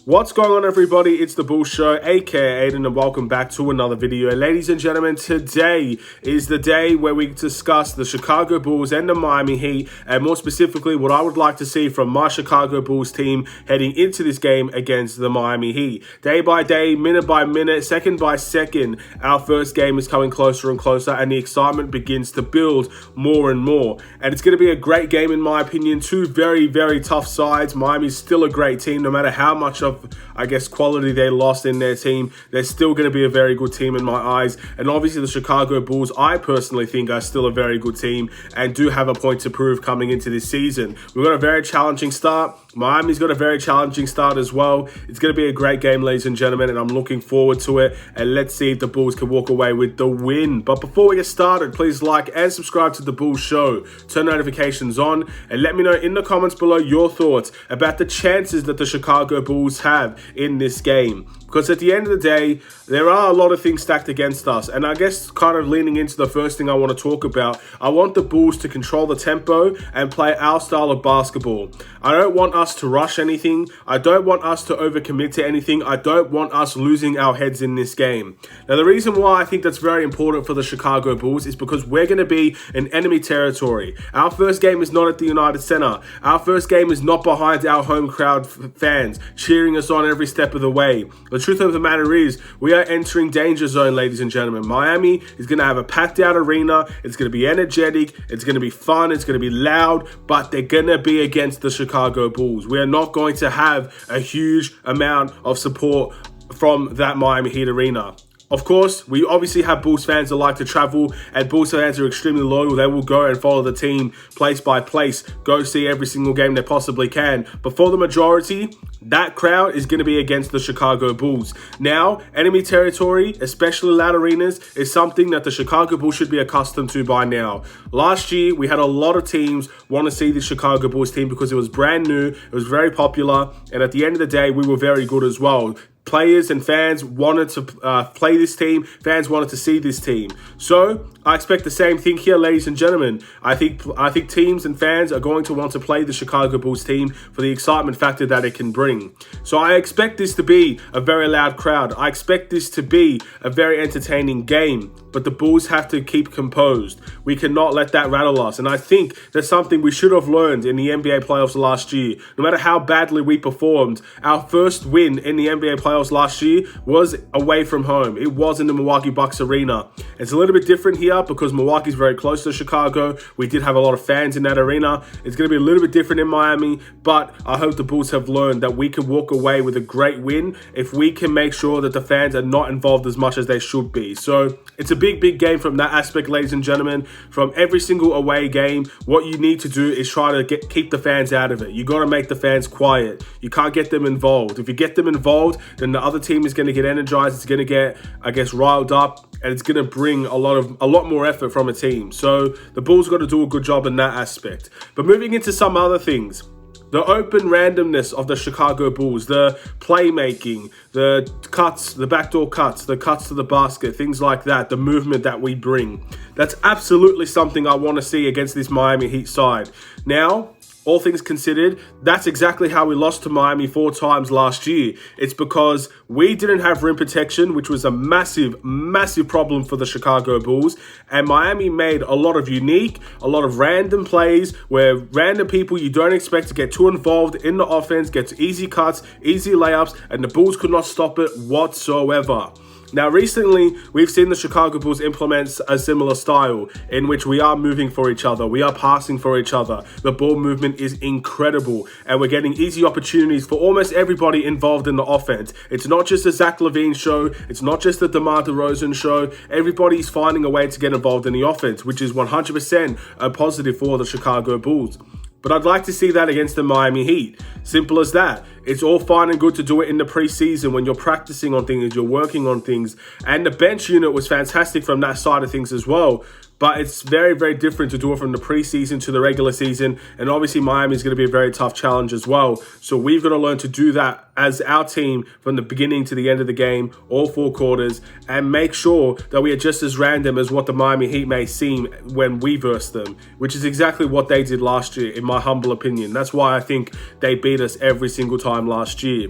What's going on, everybody? It's the Bulls Show, aka Aidan, and welcome back to another video. Ladies and gentlemen, today is the day where we discuss the Chicago Bulls and the Miami Heat, and more specifically, what I would like to see from my Chicago Bulls team heading into this game against the Miami Heat. Day by day, minute by minute, second by second, our first game is coming closer and closer, and the excitement begins to build more and more. And it's going to be a great game, in my opinion. Two very, very tough sides. Miami's still a great team, no matter how much of quality they lost in their team. They're still going to be a very good team in my eyes. And obviously the Chicago Bulls, I personally think, are still a very good team and do have a point to prove coming into this season. We've got a very challenging start. Miami's got a very challenging start as well. It's going to be a great game, ladies and gentlemen, and I'm looking forward to it. And let's see if the Bulls can walk away with the win. But before we get started, please like and subscribe to the Bulls Show. Turn notifications on and let me know in the comments below your thoughts about the chances that the Chicago Bulls have in this game. Because at the end of the day, there are a lot of things stacked against us. And I guess kind of leaning into the first thing I want to talk about, I want the Bulls to control the tempo and play our style of basketball. I don't want us to rush anything. I don't want us to overcommit to anything. I don't want us losing our heads in this game. Now, the reason why I think that's very important for the Chicago Bulls is because we're going to be in enemy territory. Our first game is not at the United Center. Our first game is not behind our home crowd fans cheering us on every step of the way. The truth of the matter is, we are entering danger zone, ladies and gentlemen. Miami is going to have a packed out arena. It's going to be energetic. It's going to be fun. It's going to be loud, but they're going to be against the Chicago Bulls. We are not going to have a huge amount of support from that Miami Heat arena. Of course, we obviously have Bulls fans that like to travel, and Bulls fans are extremely loyal. They will go and follow the team place by place, go see every single game they possibly can. But for the majority, that crowd is going to be against the Chicago Bulls. Now, enemy territory, especially loud arenas, is something that the Chicago Bulls should be accustomed to by now. Last year, we had a lot of teams want to see the Chicago Bulls team because it was brand new, it was very popular, and at the end of the day, we were very good as well. Players and fans wanted to play this team. Fans wanted to see this team. So I expect the same thing here, ladies and gentlemen. I think teams and fans are going to want to play the Chicago Bulls team for the excitement factor that it can bring. So I expect this to be a very loud crowd. I expect this to be a very entertaining game. But the Bulls have to keep composed. We cannot let that rattle us. And I think that's something we should have learned in the NBA playoffs last year. No matter how badly we performed, our first win in the NBA playoffs last year was away from home. It was in the Milwaukee Bucks arena. It's a little bit different here because Milwaukee's very close to Chicago. We did have a lot of fans in that arena. It's going to be a little bit different in Miami, but I hope the Bulls have learned that we can walk away with a great win if we can make sure that the fans are not involved as much as they should be. So it's a big game from that aspect, ladies and gentlemen. From every single away game, what you need to do is try to keep the fans out of it. You got to make the fans quiet. You can't get them involved. If you get them involved, then the other team is going to get energized. It's going to get, riled up, and it's going to bring a lot more effort from a team. So the Bulls got to do a good job in that aspect. But moving into some other things, the open randomness of the Chicago Bulls, the playmaking, the cuts, the backdoor cuts, the cuts to the basket, things like that, the movement that we bring. That's absolutely something I want to see against this Miami Heat side. Now, all things considered, that's exactly how we lost to Miami 4 times last year. It's because we didn't have rim protection, which was a massive problem for the Chicago Bulls. And Miami made a lot of unique, a lot of random plays where random people you don't expect to get too involved in the offense, get easy cuts, easy layups, and the Bulls could not stop it whatsoever. Now, recently, we've seen the Chicago Bulls implement a similar style in which we are moving for each other. We are passing for each other. The ball movement is incredible, and we're getting easy opportunities for almost everybody involved in the offense. It's not just a Zach LaVine show. It's not just a DeMar DeRozan show. Everybody's finding a way to get involved in the offense, which is 100% a positive for the Chicago Bulls. But I'd like to see that against the Miami Heat. Simple as that. It's all fine and good to do it in the preseason when you're practicing on things, you're working on things. And the bench unit was fantastic from that side of things as well. But it's very different to do it from the preseason to the regular season. And obviously Miami is going to be a very tough challenge as well. So we've got to learn to do that as our team from the beginning to the end of the game, all 4 quarters, and make sure that we are just as random as what the Miami Heat may seem when we verse them, which is exactly what they did last year, in my humble opinion. That's why I think they beat us every single time last year.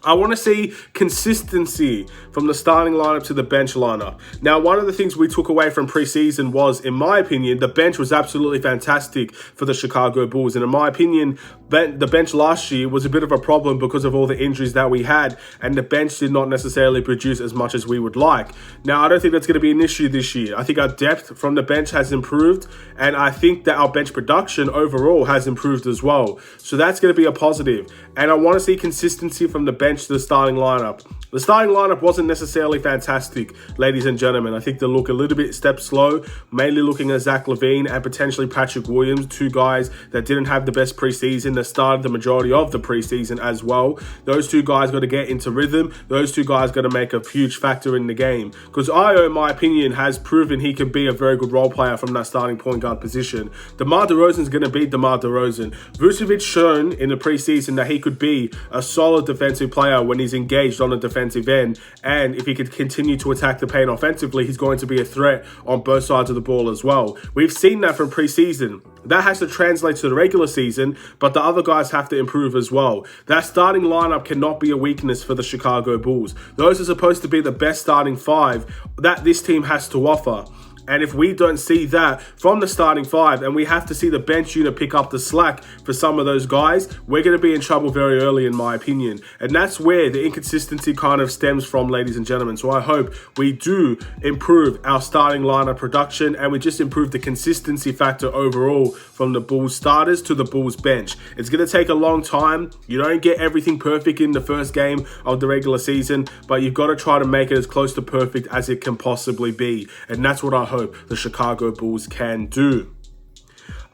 I want to see consistency from the starting lineup to the bench lineup. Now, one of the things we took away from preseason was, in my opinion, the bench was absolutely fantastic for the Chicago Bulls. And in my opinion, the bench last year was a bit of a problem because of all the injuries that we had, and the bench did not necessarily produce as much as we would like. Now, I don't think that's going to be an issue this year. I think our depth from the bench has improved, and I think that our bench production overall has improved as well. So that's going to be a positive. And I want to see consistency from the bench to the starting lineup. The starting lineup wasn't necessarily fantastic, ladies and gentlemen. I think they look a little bit step slow, mainly looking at Zach LaVine and potentially Patrick Williams, two guys that didn't have the best preseason, that started the majority of the preseason as well. Those two guys got to get into rhythm. Those two guys got to make a huge factor in the game. Because Io, in my opinion, has proven he can be a very good role player from that starting point guard position. DeMar DeRozan's going to be DeMar DeRozan. Vucevic shown in the preseason that he could be a solid defensive player when he's engaged on the defensive end, and if he could continue to attack the paint offensively, he's going to be a threat on both sides of the ball as well. We've seen that from preseason. That has to translate to the regular season, but the other guys have to improve as well. That starting lineup cannot be a weakness for the Chicago Bulls. Those are supposed to be the best starting five that this team has to offer. And if we don't see that from the starting five, and we have to see the bench unit pick up the slack for some of those guys, we're going to be in trouble very early, in my opinion. And that's where the inconsistency kind of stems from, ladies and gentlemen. So I hope we do improve our starting lineup production, and we just improve the consistency factor overall from the Bulls starters to the Bulls bench. It's going to take a long time. You don't get everything perfect in the first game of the regular season, but you've got to try to make it as close to perfect as it can possibly be. And that's what I hope the Chicago Bulls can do.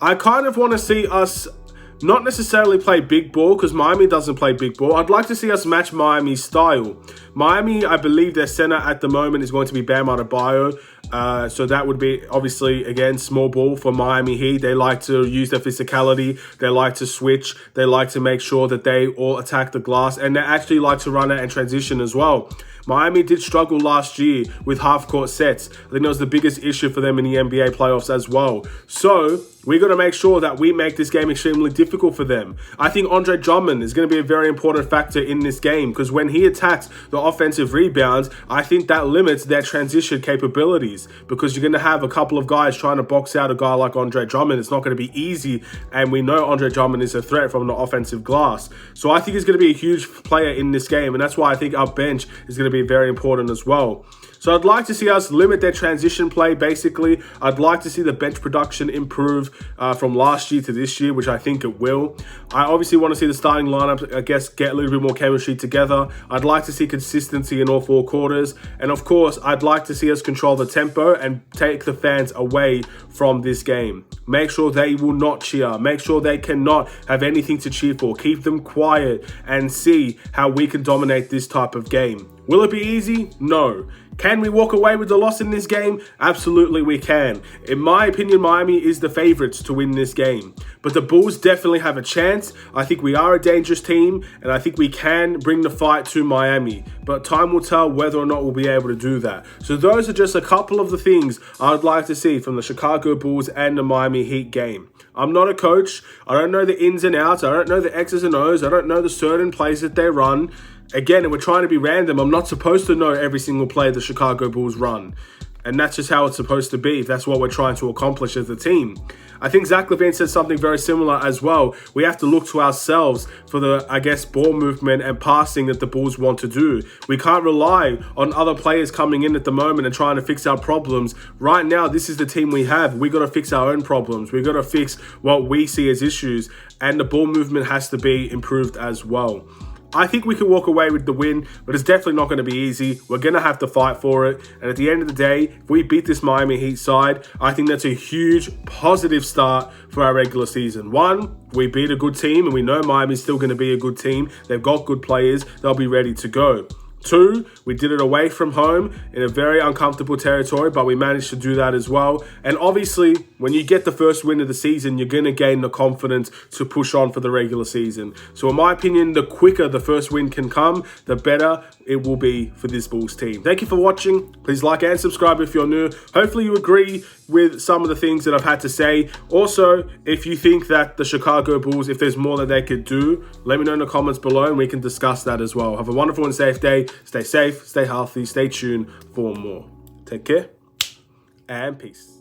I kind of want to see us not necessarily play big ball, because Miami doesn't play big ball. I'd like to see us match Miami's style. Miami, I believe their center at the moment is going to be Bam Adebayo. So that would be, obviously, again, small ball for Miami Heat. They like to use their physicality. They like to switch. They like to make sure that they all attack the glass. And they actually like to run it and transition as well. Miami did struggle last year with half-court sets. I think that was the biggest issue for them in the NBA playoffs as well. So we're going to make sure that we make this game extremely difficult for them. I think Andre Drummond is going to be a very important factor in this game, because when he attacks the offensive rebounds, I think that limits their transition capabilities, because you're going to have a couple of guys trying to box out a guy like Andre Drummond. It's not going to be easy, and we know Andre Drummond is a threat from the offensive glass. So I think he's going to be a huge player in this game, and that's why I think our bench is going to be very important as well. So I'd like to see us limit their transition play, basically. I'd like to see the bench production improve from last year to this year, which I think it will. I obviously want to see the starting lineup, I guess, get a little bit more chemistry together. I'd like to see consistency in all four quarters. And of course, I'd like to see us control the tempo and take the fans away from this game. Make sure they will not cheer. Make sure they cannot have anything to cheer for. Keep them quiet and see how we can dominate this type of game. Will it be easy? No. Can we walk away with the loss in this game? Absolutely we can. In my opinion, Miami is the favorites to win this game. But the Bulls definitely have a chance. I think we are a dangerous team, and I think we can bring the fight to Miami. But time will tell whether or not we'll be able to do that. So those are just a couple of the things I'd like to see from the Chicago Bulls and the Miami Heat game. I'm not a coach. I don't know the ins and outs. I don't know the X's and O's. I don't know the certain plays that they run. Again, and we're trying to be random. I'm not supposed to know every single play the Chicago Bulls run. And that's just how it's supposed to be. That's what we're trying to accomplish as a team. I think Zach LaVine said something very similar as well. We have to look to ourselves for the, I guess, ball movement and passing that the Bulls want to do. We can't rely on other players coming in at the moment and trying to fix our problems. Right now, this is the team we have. We got to fix our own problems. We got to fix what we see as issues. And the ball movement has to be improved as well. I think we can walk away with the win, but it's definitely not going to be easy. We're going to have to fight for it. And at the end of the day, if we beat this Miami Heat side, I think that's a huge positive start for our regular season. One, we beat a good team, and we know Miami's still going to be a good team. They've got good players. They'll be ready to go. 2, we did it away from home in a very uncomfortable territory, but we managed to do that as well. And obviously, when you get the first win of the season, you're going to gain the confidence to push on for the regular season. So in my opinion, the quicker the first win can come, the better it will be for this Bulls team. Thank you for watching. Please like and subscribe if you're new. Hopefully you agree with some of the things that I've had to say. Also, if you think that the Chicago Bulls, if there's more that they could do, let me know in the comments below and we can discuss that as well. Have a wonderful and safe day. Stay safe, stay healthy, stay tuned for more. Take care and peace.